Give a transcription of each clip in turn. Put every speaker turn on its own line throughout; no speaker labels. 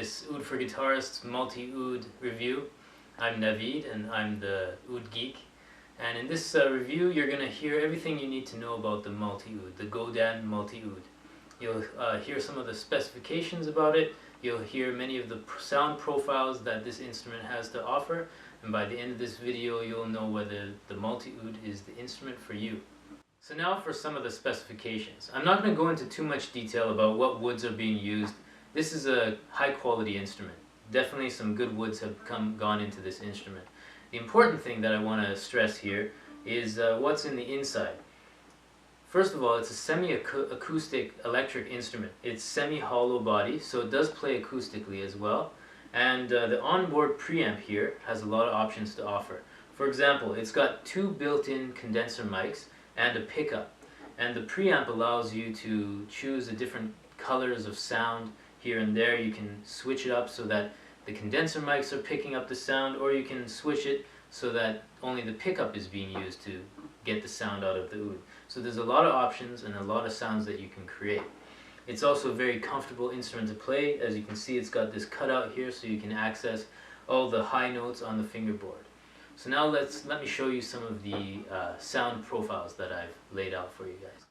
this Oud for Guitarists multi-Oud review. I'm Navid and I'm the Oud Geek. And in this review you're going to hear everything you need to know about the multi-Oud, the Godin MultiOud. You'll hear some of the specifications about it, you'll hear many of the sound profiles that this instrument has to offer, and by the end of this video you'll know whether the multi-Oud is the instrument for you. So now for some of the specifications. I'm not going to go into too much detail about what woods are being used. This is a high quality instrument. Definitely some good woods have gone into this instrument. The important thing that I want to stress here is what's in the inside. First of all, it's a semi-acoustic electric instrument. It's semi-hollow body, so it does play acoustically as well. And the onboard preamp here has a lot of options to offer. For example, it's got two built-in condenser mics and a pickup. And the preamp allows you to choose the different colors of sound here and there. You can switch it up so that the condenser mics are picking up the sound, or you can switch it so that only the pickup is being used to get the sound out of the oud. So there's a lot of options and a lot of sounds that you can create. It's also a very comfortable instrument to play. As you can see, it's got this cutout here so you can access all the high notes on the fingerboard. So now let me show you some of the sound profiles that I've laid out for you guys.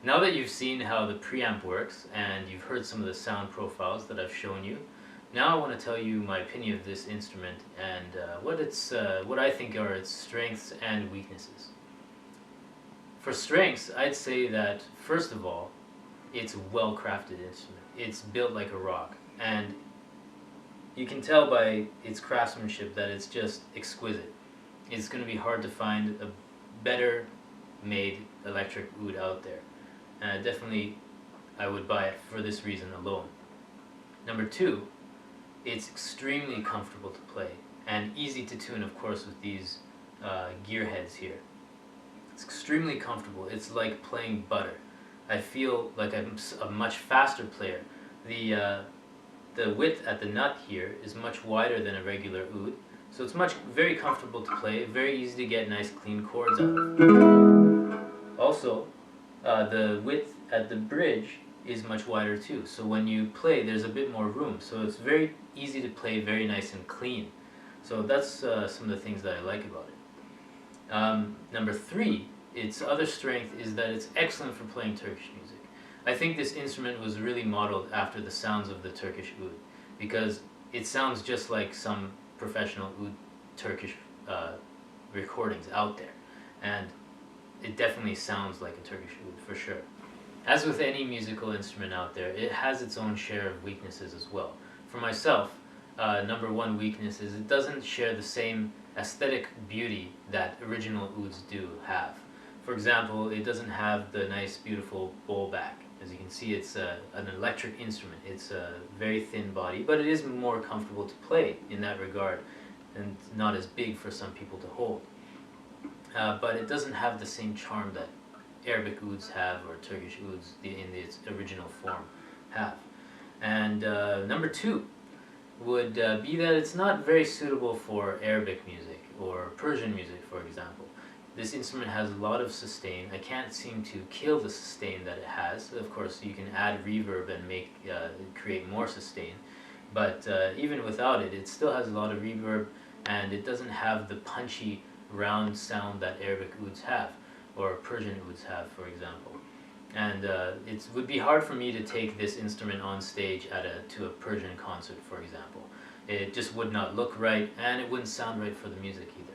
Now that you've seen how the preamp works and you've heard some of the sound profiles that I've shown you, now I want to tell you my opinion of this instrument and what I think are its strengths and weaknesses. For strengths, I'd say that first of all, it's a well-crafted instrument. It's built like a rock, and you can tell by its craftsmanship that it's just exquisite. It's going to be hard to find a better made electric oud out there. Definitely, I would buy it for this reason alone. Number two, it's extremely comfortable to play and easy to tune, of course, with these gear heads here. It's extremely comfortable. It's like playing butter. I feel like I'm a much faster player. The width at the nut here is much wider than a regular oud, so it's very comfortable to play, very easy to get nice clean chords out of. Also, the width at the bridge is much wider too, so when you play there's a bit more room, so it's very easy to play, very nice and clean. So that's some of the things that I like about it. Number three, its other strength is that it's excellent for playing Turkish music. I think this instrument was really modeled after the sounds of the Turkish oud, because it sounds just like some professional oud Turkish recordings out there, and it definitely sounds like a Turkish oud for sure. As with any musical instrument out there, it has its own share of weaknesses as well. For myself, number one weakness is it doesn't share the same aesthetic beauty that original ouds do have. For example, it doesn't have the nice beautiful bowl back. As you can see, it's an electric instrument. It's a very thin body, but it is more comfortable to play in that regard and not as big for some people to hold. But it doesn't have the same charm that Arabic ouds have, or Turkish ouds in its original form have. And number two would be that it's not very suitable for Arabic music or Persian music, for example. This instrument has a lot of sustain. I can't seem to kill the sustain that it has. Of course, you can add reverb and create more sustain, but even without it, it still has a lot of reverb, and it doesn't have the punchy round sound that Arabic ouds have, or Persian ouds have, for example. And it would be hard for me to take this instrument on stage to a Persian concert, for example. It just would not look right, and it wouldn't sound right for the music either.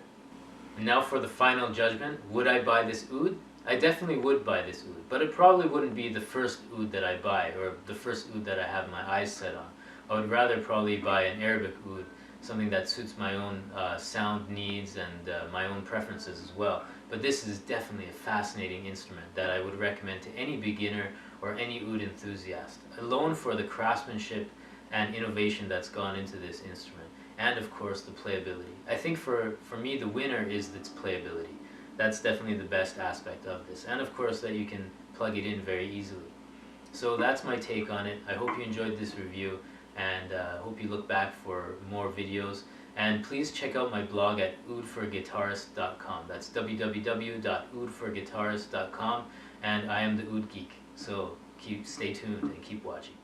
And now for the final judgment, would I buy this oud? I definitely would buy this oud, but it probably wouldn't be the first oud that I buy, or the first oud that I have my eyes set on. I would rather probably buy an Arabic oud, something that suits my own sound needs and my own preferences as well. But this is definitely a fascinating instrument that I would recommend to any beginner or any oud enthusiast, alone for the craftsmanship and innovation that's gone into this instrument, and of course the playability. I think for me the winner is its playability. That's definitely the best aspect of this, and of course that you can plug it in very easily. So that's my take on it. I hope you enjoyed this review, and hope you look back for more videos. And please check out my blog at oudforguitarists.com. That's www.oudforguitarists.com, and I am the Oud Geek. So stay tuned and keep watching.